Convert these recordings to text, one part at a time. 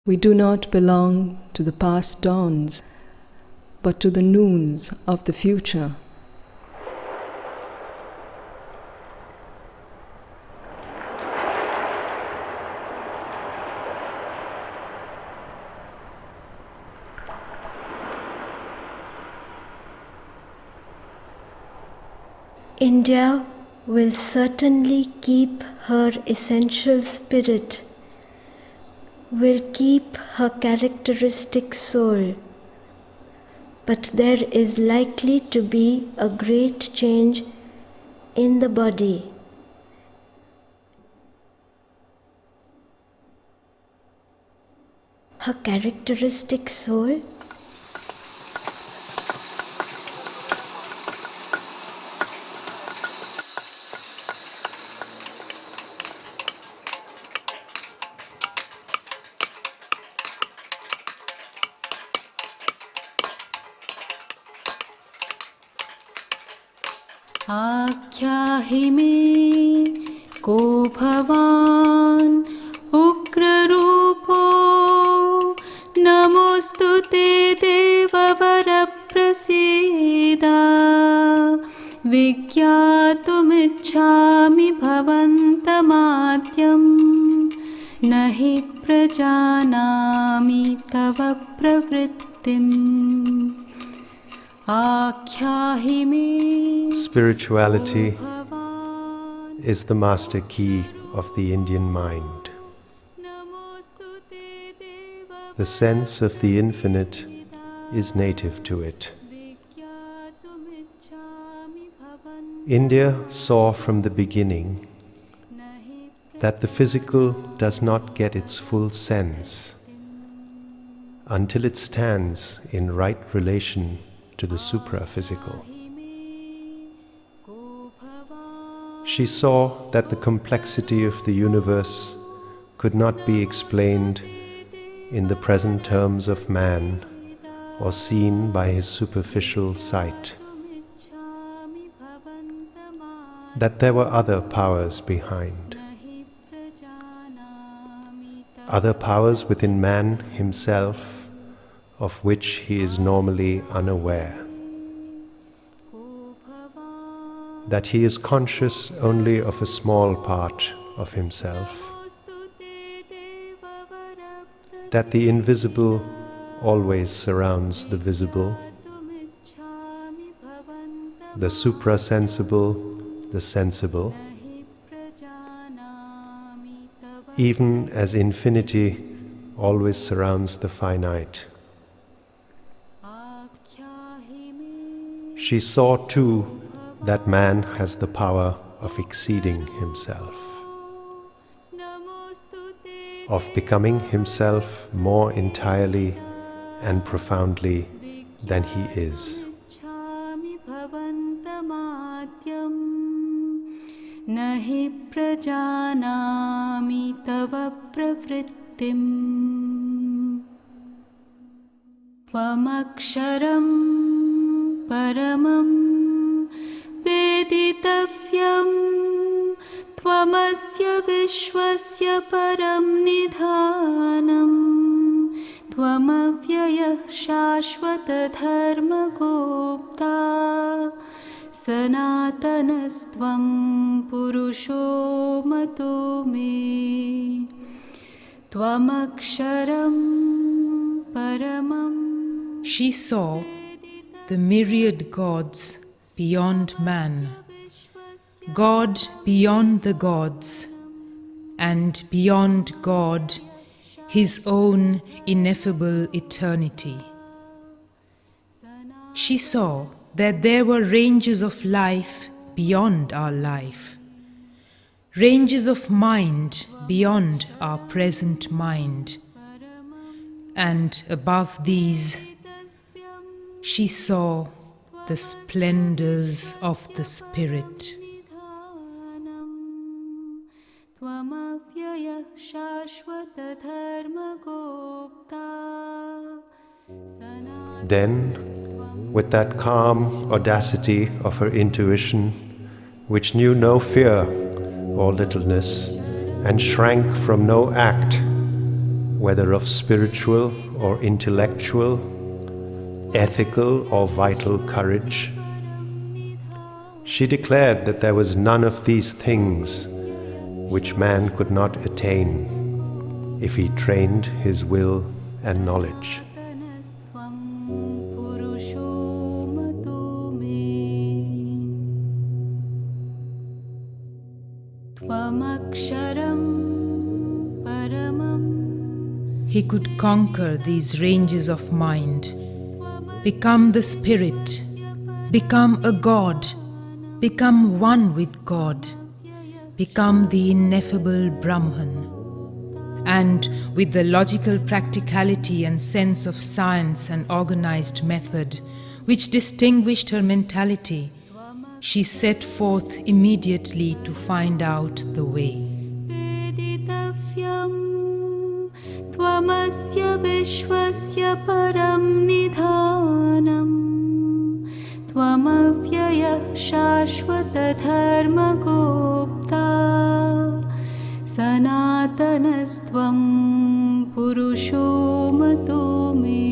We do not belong to the past dawns, but to the noons of the future. India will certainly keep her essential spirit, will keep her characteristic soul, but there is likely to be a great change in the body. Her characteristic soul? आख्याहि मे को भवान् उग्ररूपो नमोऽस्तु ते देववर प्रसीद विज्ञातुमिच्छामि भवन्तमाद्यं न हि प्रजानामि तव प्रवृत्तिम्. Spirituality is the master key of the Indian mind. The sense of the infinite is native to it. India saw from the beginning that the physical does not get its full sense until it stands in right relation to the supra-physical. She saw that the complexity of the universe could not be explained in the present terms of man or seen by his superficial sight. That there were other powers behind. Other powers within man himself, of which he is normally unaware. That he is conscious only of a small part of himself. That the invisible always surrounds the visible. The suprasensible, the sensible. Even as infinity always surrounds the finite. She saw too that man has the power of exceeding himself, of becoming himself more entirely and profoundly than he is. Nahi prajanami tava pravrittim Tvamaksharam paramam veditavyam Tvamasya vishwasya param nidhanam Tvamavyayah shashvata dharma gopta Sanatanastvam purusho mato me Tvamaksharam paramam. She saw the myriad gods beyond man, God beyond the gods, and beyond God, His own ineffable eternity. She saw that there were ranges of life beyond our life, ranges of mind beyond our present mind, and above these, she saw the splendors of the Spirit. Then, with that calm audacity of her intuition, which knew no fear or littleness, and shrank from no act, whether of spiritual or intellectual, ethical or vital courage. She declared that there was none of these things which man could not attain if he trained his will and knowledge. He could conquer these ranges of mind, become the spirit, become a god, become one with God, become the ineffable Brahman. And with the logical practicality and sense of science and organized method which distinguished her mentality, she set forth immediately to find out the way. Tvamasya vishwasya param nidhanam Tvamavyaya shashvata dharma gopta Sanatanastvam purusho mato me.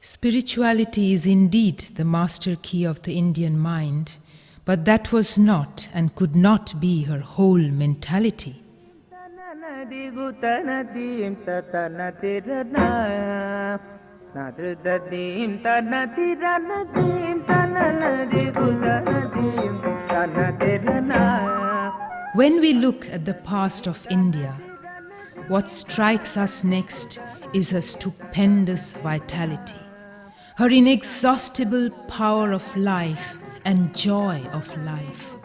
Spirituality is indeed the master key of the Indian mind, but that was not and could not be her whole mentality. When we look at the past of India, what strikes us next is her stupendous vitality, her inexhaustible power of life and joy of life,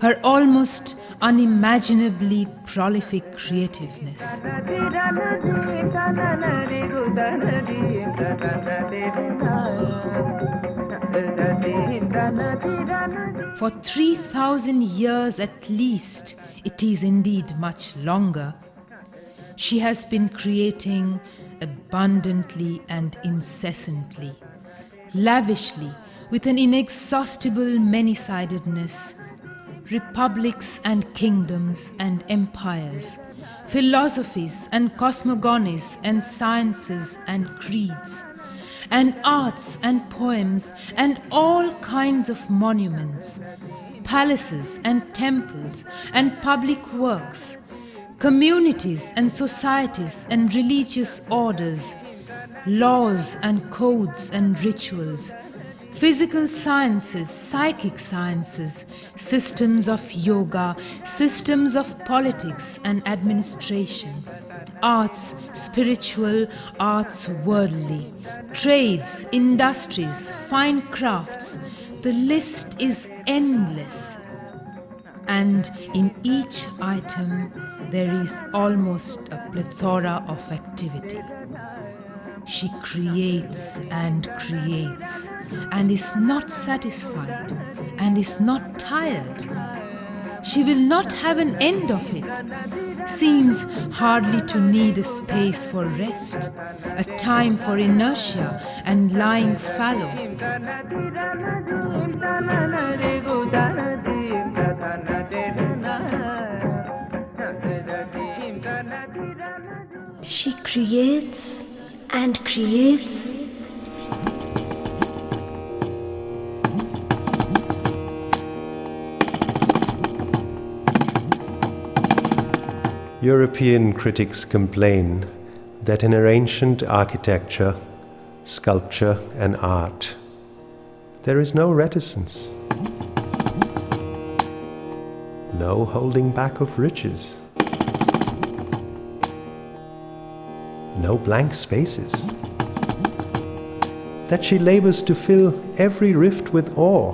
her almost unimaginably prolific creativeness. For 3,000 years at least, it is indeed much longer, she has been creating abundantly and incessantly, lavishly, with an inexhaustible many-sidedness, republics and kingdoms and empires, philosophies and cosmogonies and sciences and creeds, and arts and poems and all kinds of monuments, palaces and temples and public works, communities and societies and religious orders, laws and codes and rituals, physical sciences, psychic sciences, systems of yoga, systems of politics and administration, arts spiritual, arts worldly, trades, industries, fine crafts. The list is endless. And in each item there is almost a plethora of activity. She creates and is not satisfied and is not tired. She will not have an end of it, seems hardly to need a space for rest, a time for inertia and lying fallow. creates and creates. European critics complain that in her ancient architecture, sculpture and art, there is no reticence, no holding back of riches, no blank spaces, that she labors to fill every rift with awe,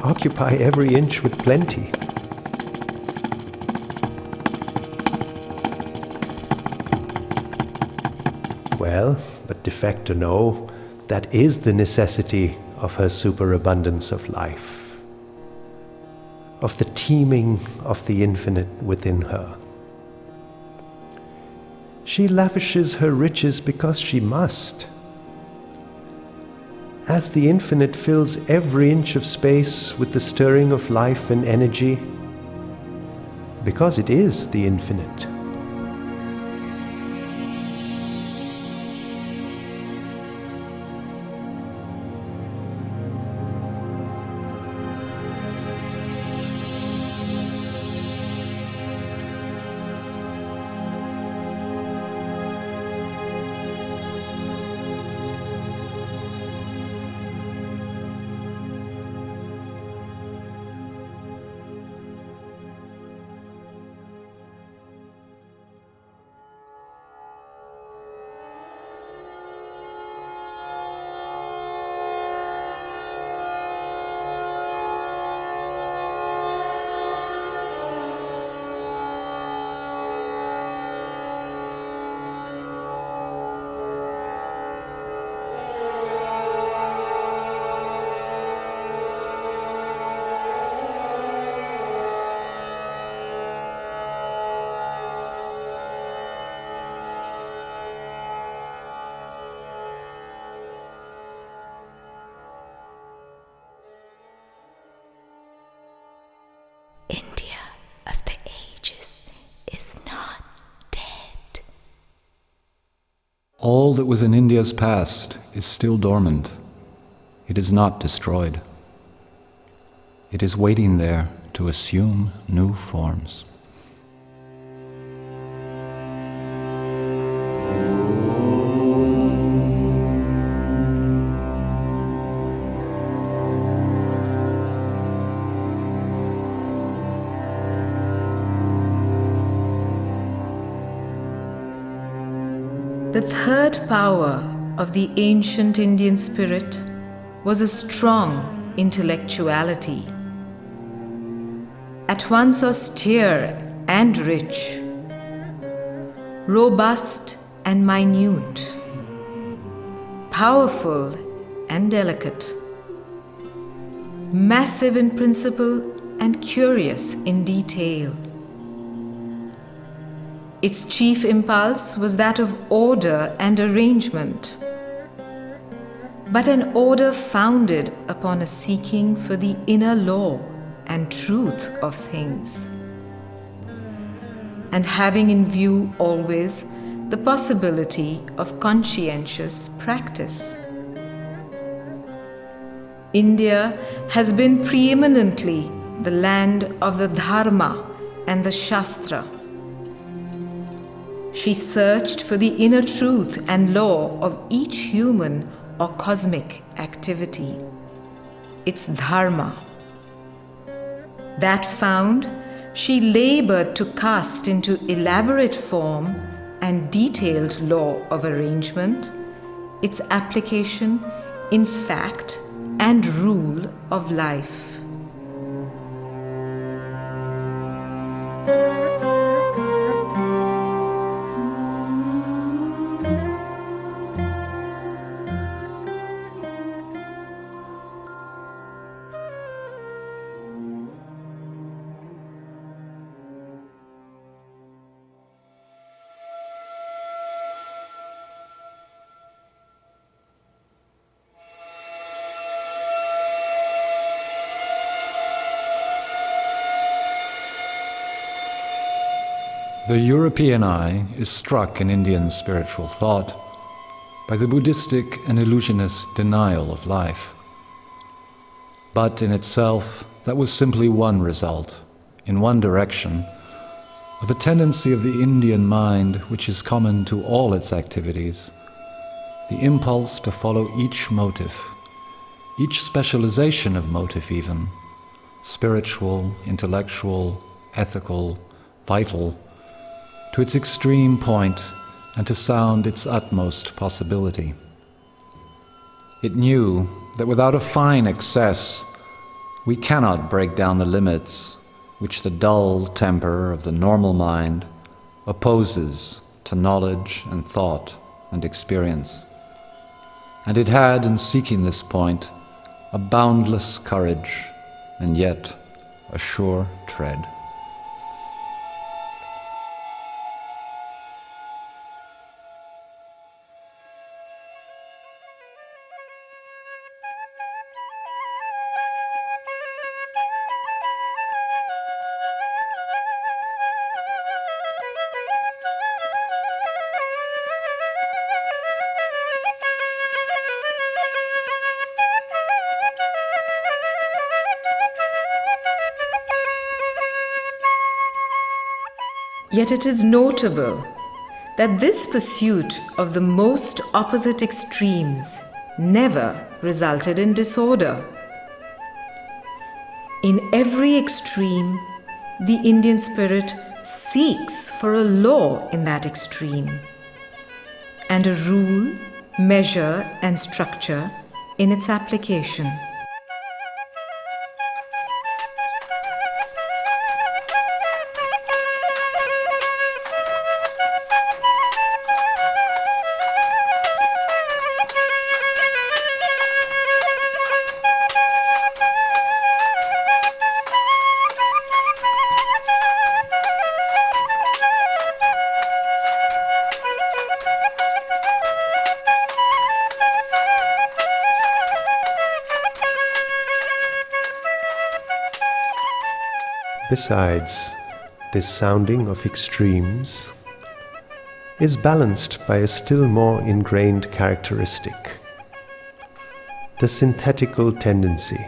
occupy every inch with plenty. Well, but de facto no, that is the necessity of her superabundance of life, of the teeming of the infinite within her. She lavishes her riches because she must. As the infinite fills every inch of space with the stirring of life and energy, because it is the infinite. India of the ages is not dead. All that was in India's past is still dormant. It is not destroyed. It is waiting there to assume new forms. The third power of the ancient Indian spirit was a strong intellectuality, at once austere and rich, robust and minute, powerful and delicate, massive in principle and curious in detail. Its chief impulse was that of order and arrangement, but an order founded upon a seeking for the inner law and truth of things, and having in view always the possibility of conscientious practice. India has been preeminently the land of the dharma and the shastra. She searched for the inner truth and law of each human or cosmic activity, its dharma. That found, she labored to cast into elaborate form and detailed law of arrangement its application in fact and rule of life. The European eye is struck in Indian spiritual thought by the Buddhistic and illusionist denial of life. But in itself, that was simply one result, in one direction, of a tendency of the Indian mind which is common to all its activities, the impulse to follow each motive, each specialization of motive even, spiritual, intellectual, ethical, vital, to its extreme point and to sound its utmost possibility. It knew that without a fine excess, we cannot break down the limits which the dull temper of the normal mind opposes to knowledge and thought and experience. And it had, in seeking this point, a boundless courage and yet a sure tread. Yet it is notable that this pursuit of the most opposite extremes never resulted in disorder. In every extreme, the Indian spirit seeks for a law in that extreme, and a rule, measure, and structure in its application. Besides, this sounding of extremes is balanced by a still more ingrained characteristic, the synthetical tendency,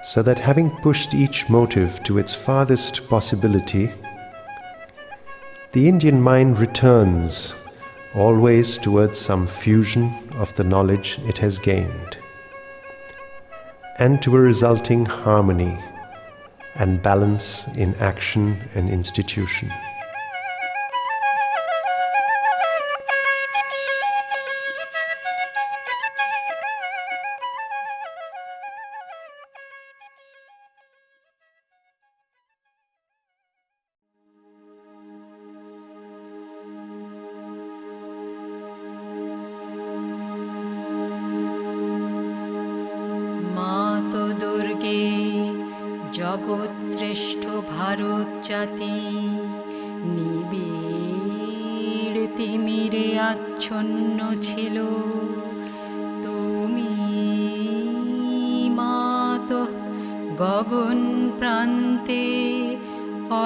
so that having pushed each motive to its farthest possibility, the Indian mind returns always towards some fusion of the knowledge it has gained, and to a resulting harmony and balance in action and institution. জগৎ শ্রেষ্ঠ ভারত জাতি নিবিড় তিমিরে আচ্ছন্ন ছিল তুমি মাতো গগন প্রান্তে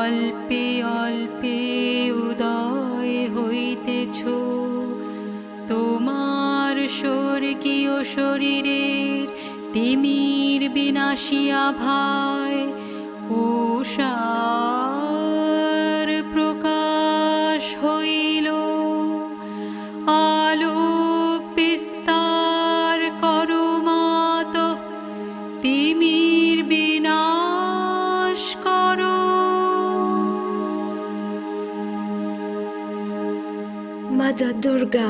অল্পে অল্পে উদয় হইতেছ তোমার স্বর্গীয় শরীরের তিমির বিনাশী আভায় উষার প্রকাশ হইল আলোক বিস্তার করো মাতো তিমির বিনাশ করো। Mother Durga,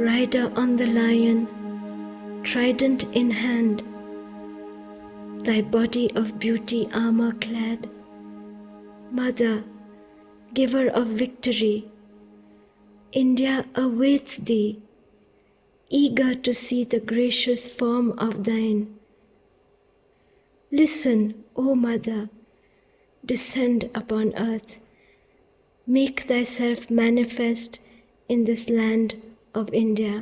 rider on the lion, trident in hand, thy body of beauty armor-clad, Mother, giver of victory, India awaits thee, eager to see the gracious form of thine. Listen, O Mother, descend upon earth, make thyself manifest in this land of India.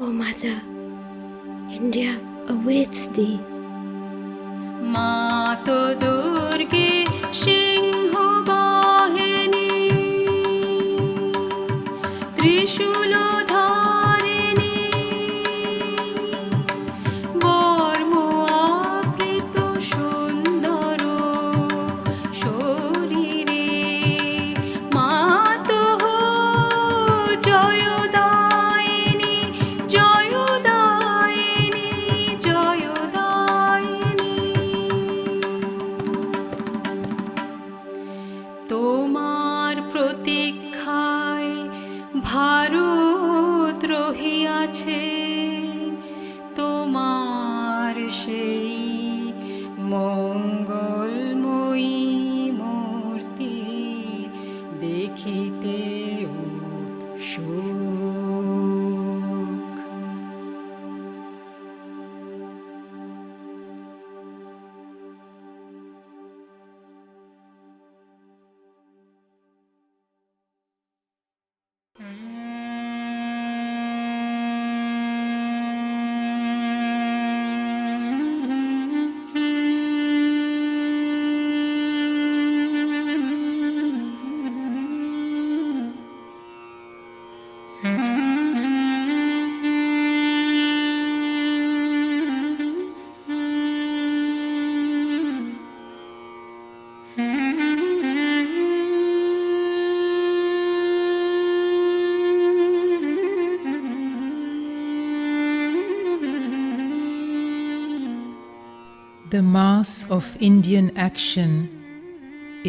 O Mother, India awaits thee. মাতো দুর্গে সিংহ বাহিনী ত্রিশূল ধারিণী বর্ম আবৃত সুন্দর শরীরে মাতো জয়দায়িনী জয়দায়িনী জয়দায়িনী তোমার প্রতীক্ষায় ভারত রহিয়াছে তোমার সেই মঙ্গলময়ী মূর্তি দেখিতে উৎসুক। The mass of Indian action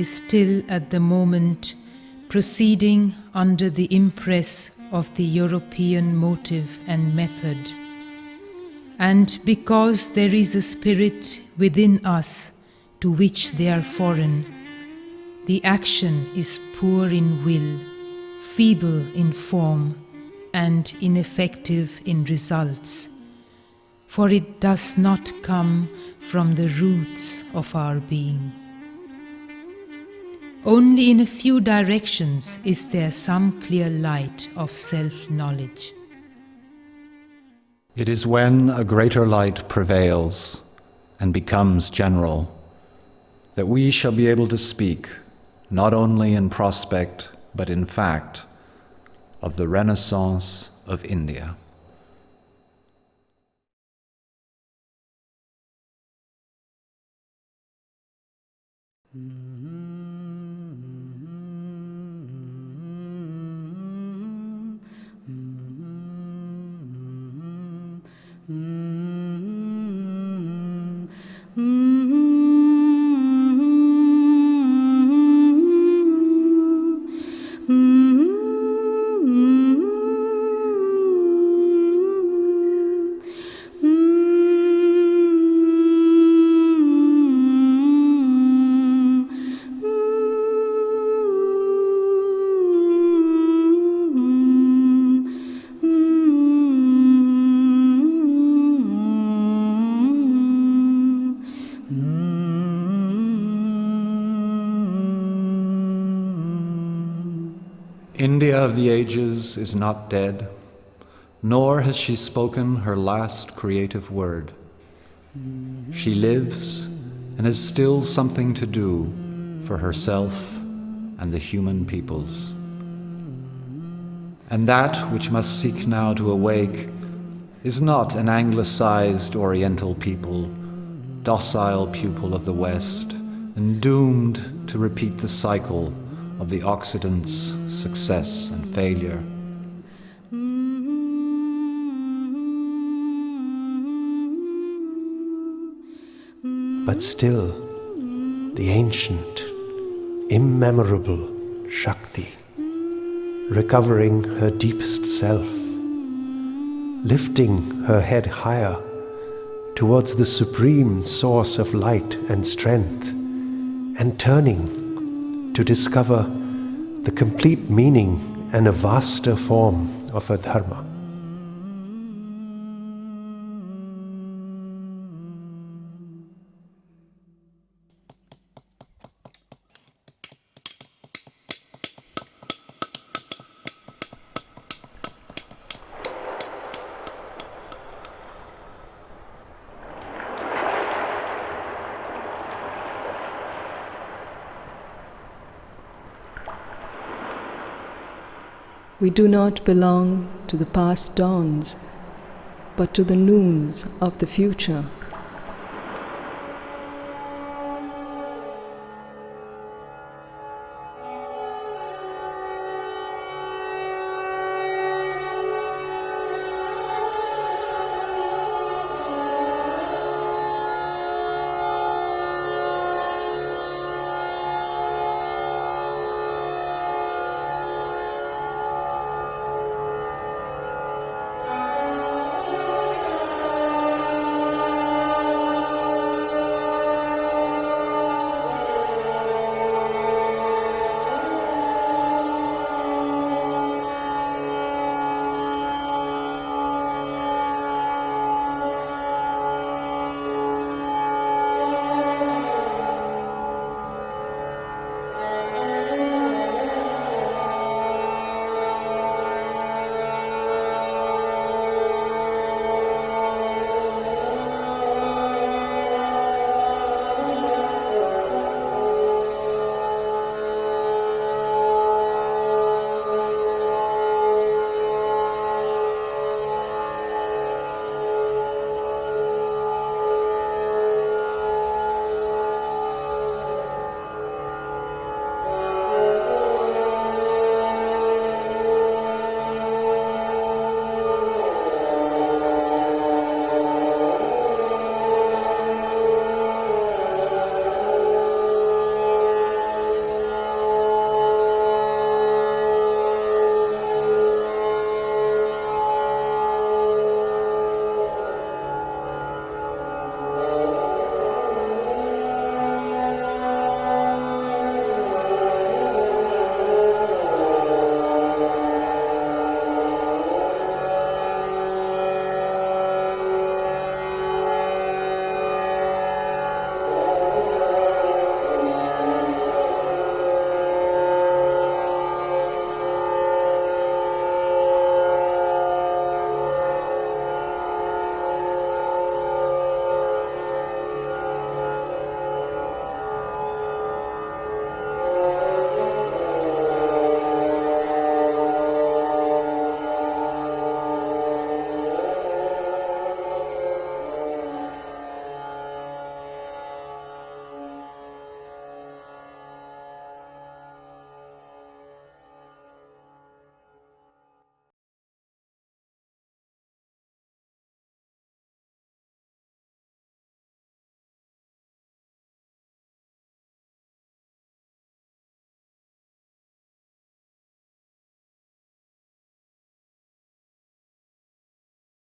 is still at the moment proceeding under the impress of the European motive and method. And because there is a spirit within us to which they are foreign, the action is poor in will, feeble in form, and ineffective in results. For it does not come from the roots of our being. Only in a few directions is there some clear light of self-knowledge. It is when a greater light prevails and becomes general that we shall be able to speak, not only in prospect but in fact, of the Renaissance of India. India of the ages is not dead, nor has she spoken her last creative word. She lives and has still something to do for herself and the human peoples. And that which must seek now to awake is not an anglicized Oriental people, docile pupil of the West, and doomed to repeat the cycle of the Occident's success and failure. But still, the ancient, immemorable Shakti, recovering her deepest self, lifting her head higher towards the supreme source of light and strength, and turning to discover the complete meaning and a vaster form of her dharma. We do not belong to the past dawns, but to the noons of the future.